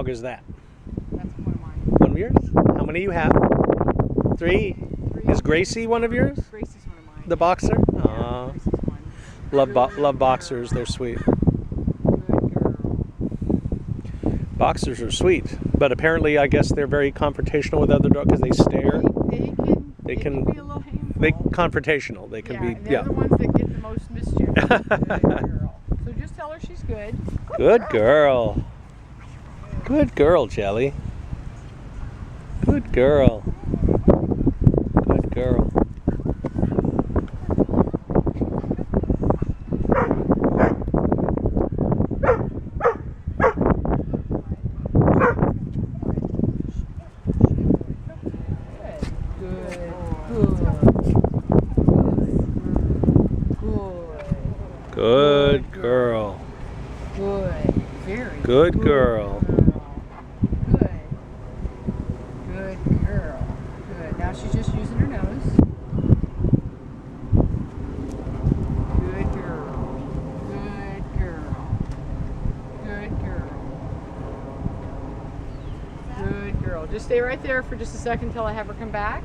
dog is that? That's one of mine. One of yours? How many you have? 3? Is Gracie one of yours? Gracie's one of mine. The boxer? Yeah, Aw. Gracie's one. Love boxers. They're sweet. Good girl. Boxers are sweet, but apparently I guess they're very confrontational with other dogs because they stare. They can be a little hameful. They confrontational. They can be. They're the ones that get the most mischief. Good girl. So just tell her she's good. Good girl. Good girl, Jelly. Good girl. Good girl. Good girl. Good. Very Good girl. Good. Good girl. Good. Now she's just using her nose. Good girl. Good girl. Good girl. Good girl. Just stay right there for just a second until I have her come back.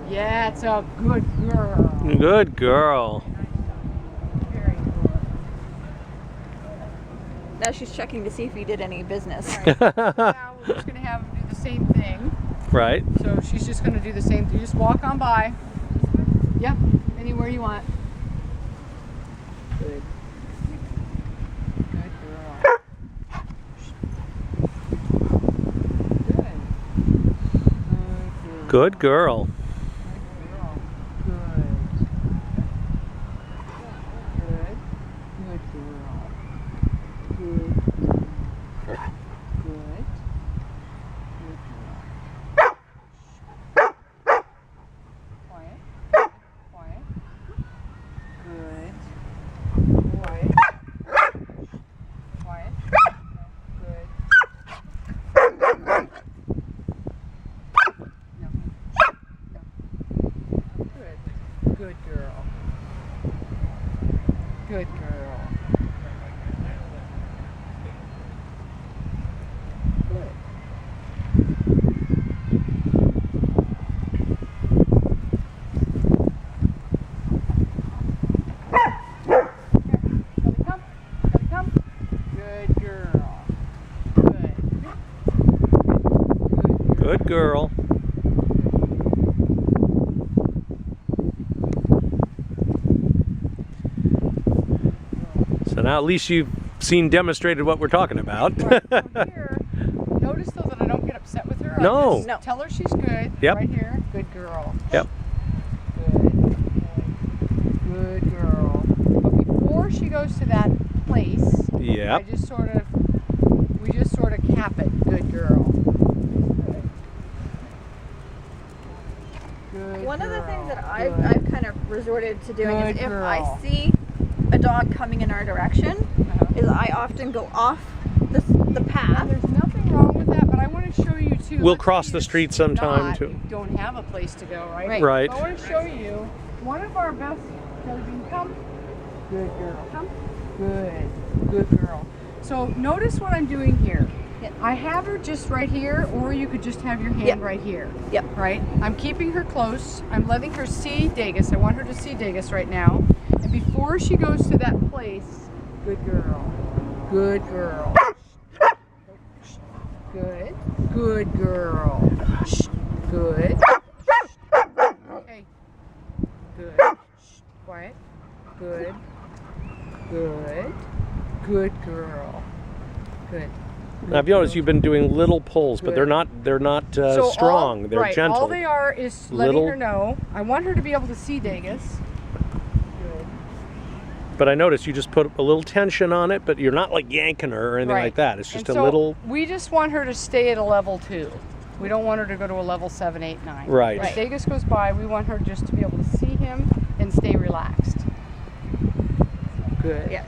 Yeah, it's a good girl. Good girl. Now she's checking to see if he did any business. Right. Now we're just going to have him do the same thing. Right. So she's just going to do the same thing. Just walk on by. Yep, anywhere you want. Good. Good girl. Good. Good girl. Good girl. Good girl. Good. Come. Good girl. Good. Good girl. So now at least you've seen demonstrated what we're talking about. Right, so here, notice though that I don't get upset with her. No. I just No. tell her she's good. Yep. Right here. Good girl. Yep. Good. Good girl. But before she goes to that place, Yep. we just sort of cap it. Good girl. Good One of the girl. things that Good. I've kind of resorted to doing is Good if girl. I see a dog coming in our direction, is I often go off the path. There's nothing wrong with that, but I want to show you too. We'll Let's cross see the if street she's sometime, not, too. You don't have a place to go, right? Right. So I want to show you one of our best. Jellybean, come. Good girl. Come. Good. Good girl. So notice what I'm doing here. Yep. I have her just right here, or you could just have your hand Yep. right here. Yep. Right? I'm keeping her close. I'm letting her see Dagus. I want her to see Dagus right now. And before she goes to that place, good girl. Good girl. Good. Good girl. Good. Okay. Good. Quiet. Good. Good. Good girl. Good. Now, I've noticed you've been doing little pulls, but Good. they're not So strong. all, They're right, gentle. all they are is letting Little- her know. I want her to be able to see Dagus. Good. But I noticed you just put a little tension on it, but you're not like yanking her or anything Right. like that. It's just And a so little. We just want her to stay at a level 2. We don't want her to go to a level 7, 8, 9. Right. If Dagus goes by, we want her just to be able to see him and stay relaxed. Good. Yeah.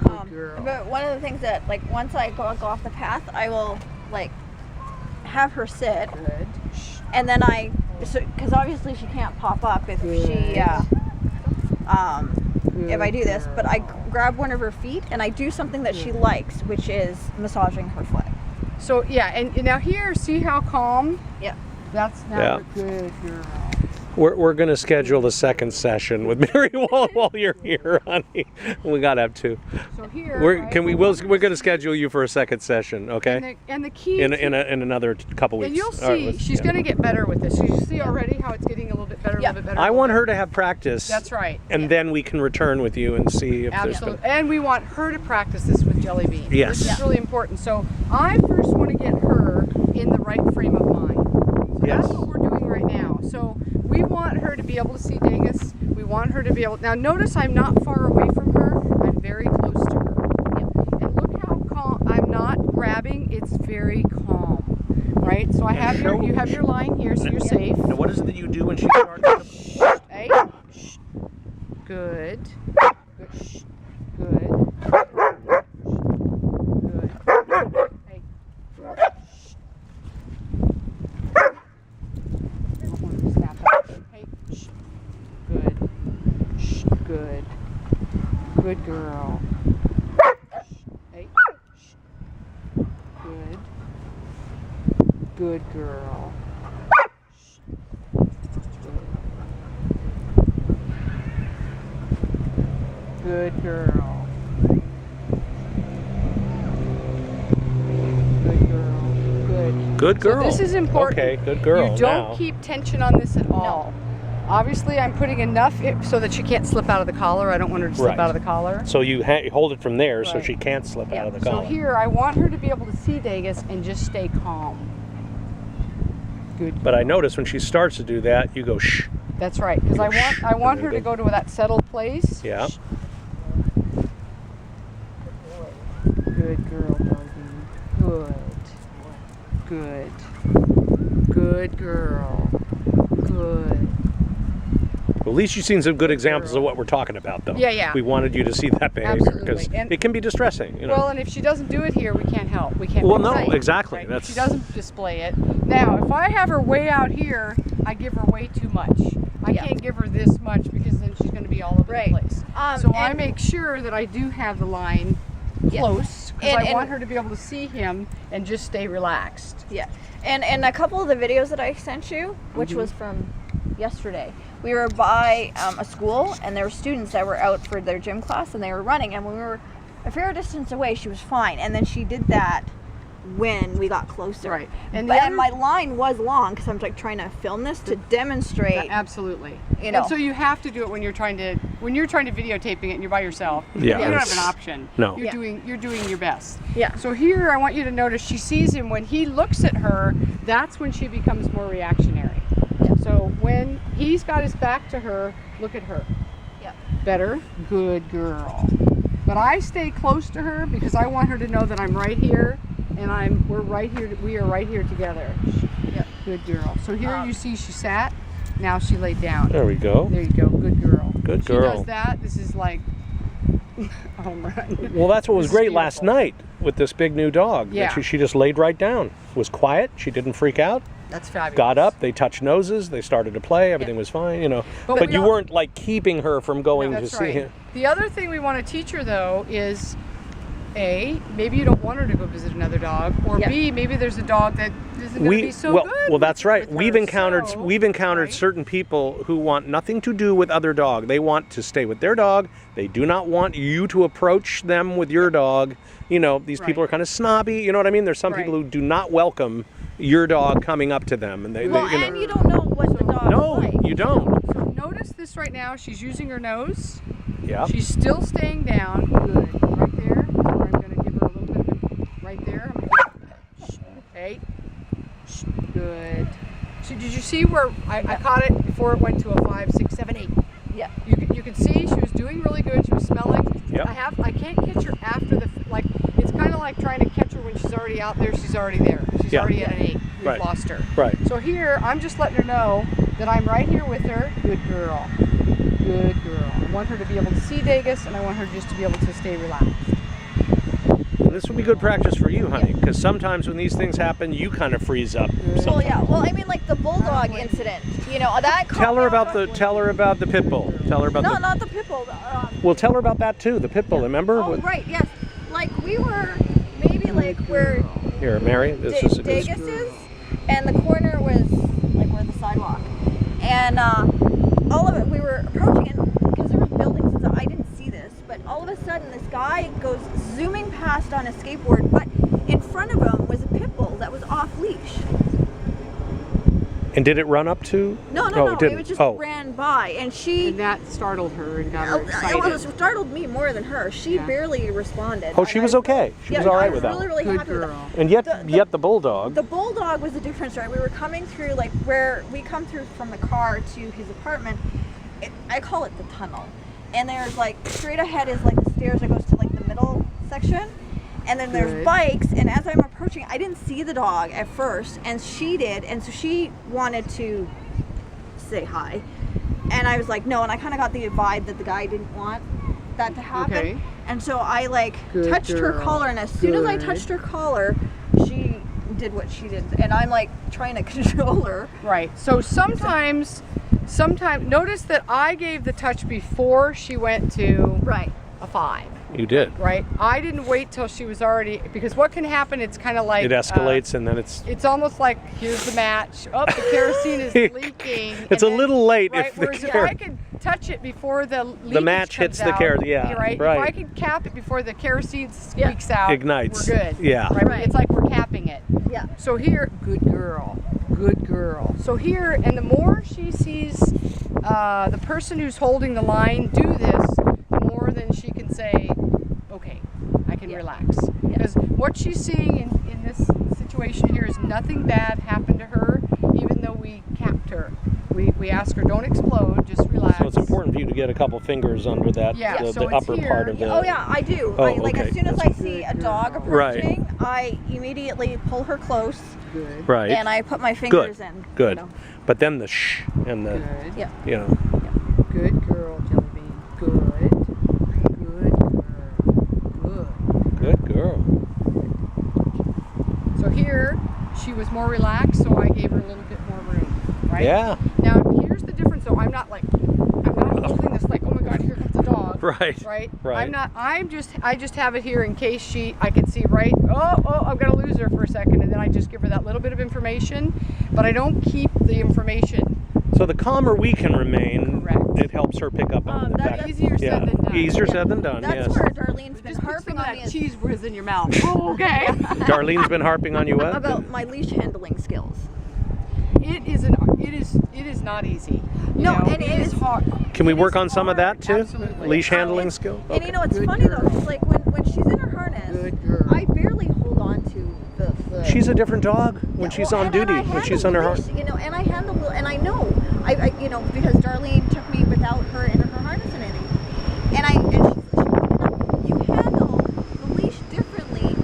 Good girl. But one of the things that, like, once I go off the path, I will, like, have her sit, Good. and then because obviously she can't pop up if Good. she, if I do this, but I girl. grab one of her feet and I do something that she likes, which is massaging her foot. So yeah, and now here, see how calm? Yeah. That's now Yeah. a good girl. We're going to schedule the second session with Mary while you're here, honey. We got to have two. So here, We're right, we're going to schedule you for a second session, okay? And the key In to- another couple weeks. and you'll All right, see, let's- she's yeah. going to get better with this. So you see already how it's getting a little bit better, a Yeah. little bit better. I want her to have practice. That's right. And then we can return with you and see if there's Absolutely. And we want her to practice this with Jellybean. Yes. This is really important. So I first want to get her in the right frame of mind. So Yes. that's what we're doing right now. So we want her to be able to see Dagus. We want her to be able, now notice I'm not far away from her. I'm very close to her. And look how calm, I'm not grabbing, it's very calm. Right? So I have you have your line here so you're safe. Now, what is it that you do when she starts to... Hey. Shh. Good. Good. Shh. Good. Good. Hey. Shh. I don't want her to snap out. Hey. Shh. Good. Shh. Good. Good girl. Shh. Hey. Shh. Good. Good girl. Good girl. Good girl. Good. Good girl. So this is important. Okay, good girl. You don't now. keep tension on this at all. Obviously, I'm putting enough so that she can't slip out of the collar. I don't want her to slip Right. out of the collar. So you hold it from there so Right. she can't slip out of the So collar. here, I want her to be able to see Dagus and just stay calm. Good. But I notice when she starts to do that, you go shh. That's right, because I want her to go to that settled place. Yeah. Good girl, doggy. Good. Good. Good girl. Good. Well, at least you've seen some good examples of what we're talking about, though. Yeah, yeah. We wanted you to see that behavior because Absolutely. And- it can be distressing. You know. Well, and if she doesn't do it here, we can't help. We can't. Well, fix no, it, exactly. right? That's- If she doesn't display it. Now, if I have her way out here, I give her way too much. I Yeah. can't give her this much because then she's going to be all over Right. the place. So I make sure that I do have the line close because I want her to be able to see him and just stay relaxed. Yeah, and a couple of the videos that I sent you, which was from yesterday, we were by a school and there were students that were out for their gym class and they were running, and when we were a fair distance away, she was fine, and then she did that when we got closer. Right. And, And the other- my line was long because I'm like trying to film this to demonstrate. Absolutely. You know. And so you have to do it when you're trying to videotaping it and you're by yourself. Yeah, You don't have it's- an option. No. You're Yeah. doing your best. Yeah. So here I want you to notice she sees him when he looks at her, that's when she becomes more reactionary. Yeah. So when he's got his back to her, look at her. Yeah. Better. Good girl. But I stay close to her because I want her to know that I'm right here and we are right here together. Yep. Good girl. So here you see she sat, now she laid down. There we go. There you go. Good girl. Good She girl. does that. This is like a home run. Well, that's what was This is great last beautiful. night with this big new dog. Yeah. She just laid right down. Was quiet. She didn't freak out. That's fabulous. Got up. They touched noses. They started to play. Everything was fine. You know. But But we you don't- weren't like keeping her from going That's to see right. him. The other thing we want to teach her though is maybe you don't want her to go visit another dog, or Yeah. B, maybe there's a dog that isn't going to be so good. Well, that's right. with We've her. encountered So, right? certain people who want nothing to do with other dog. They want to stay with their dog. They do not want you to approach them with your dog. You know, these people Right. are kind of snobby. You know what I mean? There's some people Right. who do not welcome your dog coming up to them, and Well, you know. and you don't know what the dog No, is like. you don't. So notice this right now. She's using her nose. Yeah. She's still staying down. Good. Right there. So I'm going to give her a little bit of right there. I'm gonna, hey. Good. So did you see where I caught it before it went to a 5, 6, 7, 8? Yeah. You could see she was doing really good. She was smelling. Yep. I can't catch her after it's kind of like trying to catch her when she's already out there. She's already there. She's Yeah. already at an 8. We've Right. lost her. Right. So here, I'm just letting her know that I'm right here with her. Good girl. Good girl. I want her to be able to see Dagus, and I want her just to be able to stay relaxed. And this would be good practice for you, honey, because sometimes when these things happen, you kind of freeze up. Well, yeah. Well, I mean, like the bulldog incident. You know, that. Tell her about the pit bull. Tell her about No, the. not the pit bull. Well, tell her about that too. The pit bull. Remember? Oh, right. Yes. Like we were maybe like we're Here, Mary, this is a good. Dagus's, and the corner was like where the sidewalk. And all of it, we were approaching it because there was buildings, so I didn't see this. But all of a sudden, this guy goes zooming past on a skateboard, but in front of him was a pit bull that was off leash. And did it run up to? No, it didn't. It just Oh. ran by, and she. And that startled her and got her It excited. startled me more than her. She Yeah. barely responded. Oh, she was okay. She was all right with that. I was really, Good happy with girl. that. And yet the bulldog. The bulldog was a different story. We were coming through, like where we come through from the car to his apartment. I call it the tunnel. And there's like straight ahead is like the stairs that goes to like the middle section. And then there's Good. bikes. And as I'm approaching, I didn't see the dog at first, and she did. And so she wanted to say hi. And I was like, no. And I kind of got the vibe that the guy didn't want that to happen. Okay. And so I like Good touched her girl. collar, and as soon as I Good. touched her collar, she did what she did, and I'm like trying to control her. Right. So sometimes, notice that I gave the touch before she went to Right. a 5. You did. Right. I didn't wait till she was already, because what can happen? It's kind of like It escalates and then it's. it's almost like here's the match. Oh, the kerosene is leaking. It's a and then- little late Right. if the Whereas if I could touch it before the leakage match hits comes the out, kerosene, yeah, Right. right. If I could cap it before the kerosene squeaks out, Ignites. We're good. Yeah. Right. Right. It's like we're capping it. Yeah. So here, good girl, good girl. So here, and the more she sees the person who's holding the line do this, the more then she can say, okay, I can relax. Because what she's seeing in this situation here is nothing bad happened to her, even though we capped her. We ask her, don't explode, just relax. So it's important for you to get a couple fingers under that, Yeah, the so it's upper here. part of the. Oh yeah, I do. Oh, Like okay. as soon as I see a dog Right. approaching, I immediately pull her close, Good. Right. and I put my fingers in. Good. You know. But then the shh and the, Good. Yeah. you know. Good girl, Jellybean. Good. Good girl. Good. Good girl. So here, she was more relaxed, so I gave her a little bit more room, right? Yeah. Now, here's the difference, though. I'm not holding this like, oh my God, here comes the dog. Right. Right? Right. I just have it here in case I can see right, I'm gonna lose her for a second, and then I just give her that little bit of information, but I don't keep the information. So the calmer we can remain, Correct. it helps her pick up on the that's fact. Easier said than done. Easier said than done, That's yes. where Darlene's been Just put harping some of on me that cheese whiz in your mouth. Oh, okay. Darlene's been harping on you what? about my leash handling skills. It is not easy. You No, know, and it is hard. Can we It work is on some of hard, that too? absolutely. Leash handling skill? And you know, it's Good funny girl. though, 'cause like when she's in her harness, Good girl. I barely hold on to the foot. She's a different dog when Yeah, she's well, on and duty, I when she's handle on her the harness. leash, you know, and I handle, and I know, I you know, because Darlene took me without her in her harness and anything, and you handle the leash differently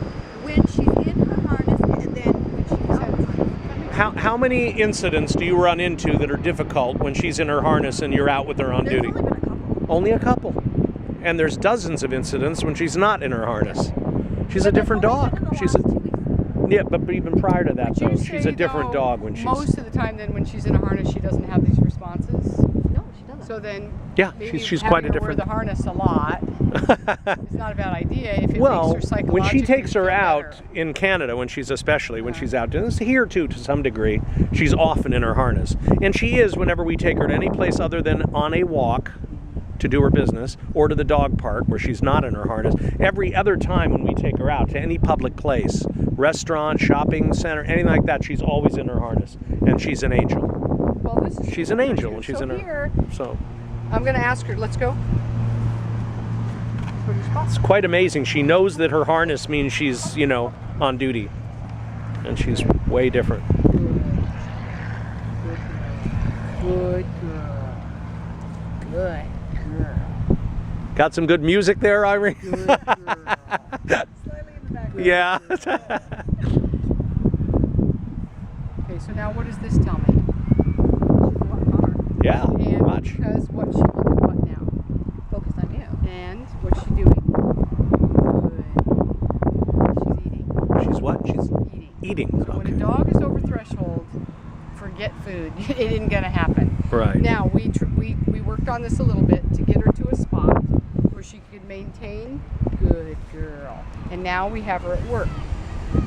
when she's in her harness and then when she's outside. How many incidents do you run into that are difficult when she's in her harness and you're out with her on There's duty? only been a couple. Only a couple. And there's dozens of incidents when she's not in her harness. She's a But different that's only dog. been in the She's last 2 weeks. yeah, but even prior to that Would you though, she's say, a different though, dog when she's most of the time then when she's in a harness she doesn't have these responses. No, she doesn't. So then Yeah, maybe she's having quite a her different wear the harness a lot is not a bad idea if it Well, makes her when she psychologically takes her feel out better. in Canada, when she's especially when she's out, and it's here too to some degree, she's often in her harness, and she is whenever we take her to any place other than on a walk to do her business or to the dog park where she's not in her harness. Every other time when we take her out to any public place, restaurant, shopping center, anything like that, she's always in her harness, and she's an angel. Well, this is She's an angel when she's so in her. here, So I'm going to ask her. Let's go. Put your spot. it's quite amazing. She knows that her harness means she's, you know, on duty, and she's way different. Good girl. Good girl. Got some good music there, Irene? Good girl. Slightly in the background. Yeah. Okay, so now what does this tell me? Yeah, And much. because what she will do what now? Focus on you. And what's she doing? Good. She's eating. She's what? She's Eating. eating. So when Okay. a dog is over threshold, forget food. It isn't going to happen. Right. Now we worked on this a little bit to get her to a spot where she could maintain. Good girl. And now we have her at work.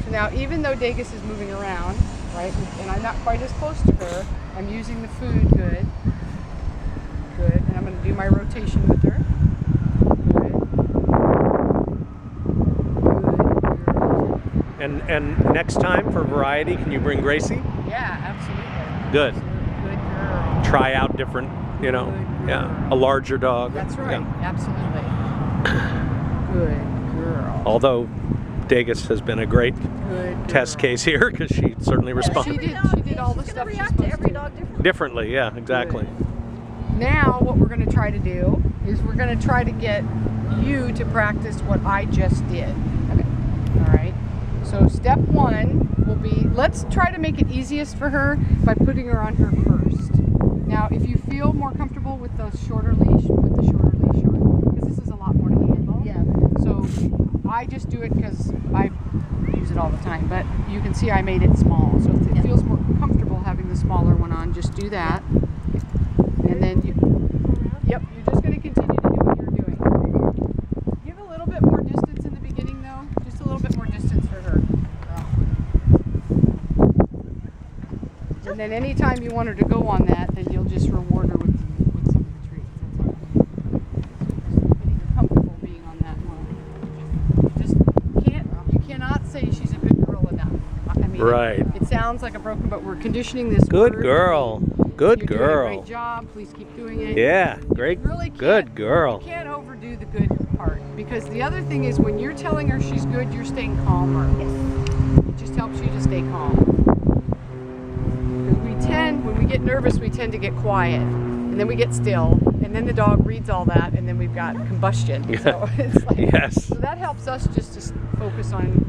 So So now, even though Degas is moving around, right, and I'm not quite as close to her, I'm using the food good. Good, and I'm going to do my rotation with her. Good. Good. And next time for variety, can you bring Gracie? Yeah, absolutely. Good. Absolutely. Good girl. Try out different, you know, a larger dog. That's right. Yeah. Absolutely. Good girl. Although Degas has been a great Good test girl. case here because she certainly responded She did all the stuff she's react to supposed every to. dog differently. differently. Yeah, exactly. Now what we're going to try to do is we're going to try to get you to practice what I just did. Okay. All right. So step one will be, let's try to make it easiest for her by putting her on her first. Now if you feel more comfortable with the shorter leash, put the shorter leash on, because this is a lot more to handle. Yeah. So I just do it because I use it all the time, but you can see I made it small. So if it feels more comfortable having the smaller one on, just do that. And then yep, you're just going to continue to do what you're doing. Give a little bit more distance in the beginning though, just a little bit more distance for her. And then anytime you want her to go on that, then you'll just reward her with some of the treats. That's all. Just getting her comfortable being on that one. You cannot say she's a good girl enough. I mean, Right. it sounds like a broken, but we're conditioning this Good word. girl. Good You're girl. doing a great job. Please keep doing it. Yeah, great. You really can't, Good girl. You can't overdo the good part, because the other thing is when you're telling her she's good, you're staying calmer. It just helps you to stay calm. Because when we get nervous, we tend to get quiet, and then we get still, and then the dog reads all that, and then we've got combustion. So it's like, Yes. So that helps us just to focus on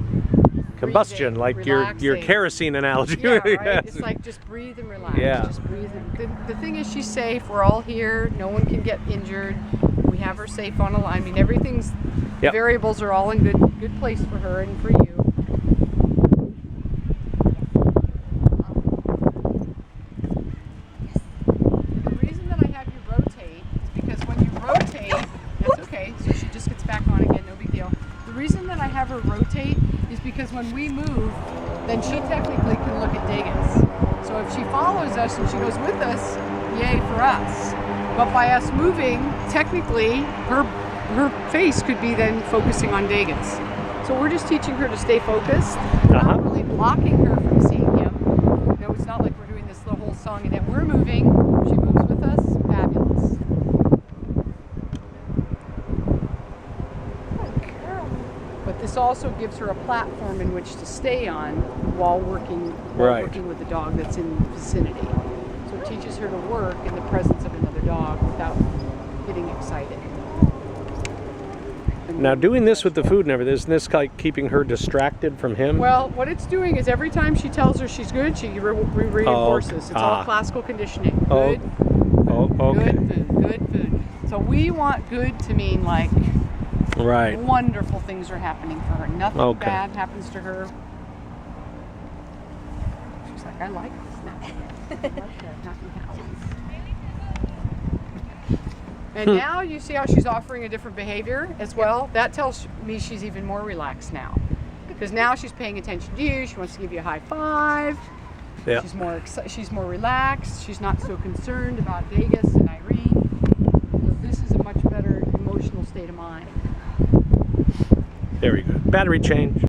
Combustion, breathing, like your relaxing. kerosene analogy. Yeah, right. Yes. It's like just breathe and relax. Yeah. Just breathe. The thing is, she's safe. We're all here. No one can get injured. We have her safe on a line. I mean, everything's. The Yep. variables are all in good place for her and for you. The reason that I have you rotate is because when you rotate, that's okay. So she just gets back on again. No big deal. The reason that I have her rotate is because when we move, then she technically can look at Degas. So if she follows us and she goes with us, yay for us. But by us moving, technically, her face could be then focusing on Degas. So we're just teaching her to stay focused, not really blocking her from seeing him. No, it's not like we're doing this the whole song and then we're moving. She moves with us, fabulous. But this also gives her a platform in which to stay on while working with the dog that's in the vicinity. So it teaches her to work in the presence of another dog without getting excited. Now, doing this with the food and everything, isn't this like keeping her distracted from him? Well, what it's doing is every time she tells her she's good, she reinforces. It's all classical conditioning. Good, okay. good food. So we want good to mean like Right. wonderful things are happening for her. Nothing bad happens to her. She's like, I like this now. I like that. Nothing happens. And now you see how she's offering a different behavior as well. That tells me she's even more relaxed now. Because now she's paying attention to you. She wants to give you a high five. Yeah. She's more relaxed. She's not so concerned about Degas and Irene. So this is a much better emotional state of mind. Very good. Battery change.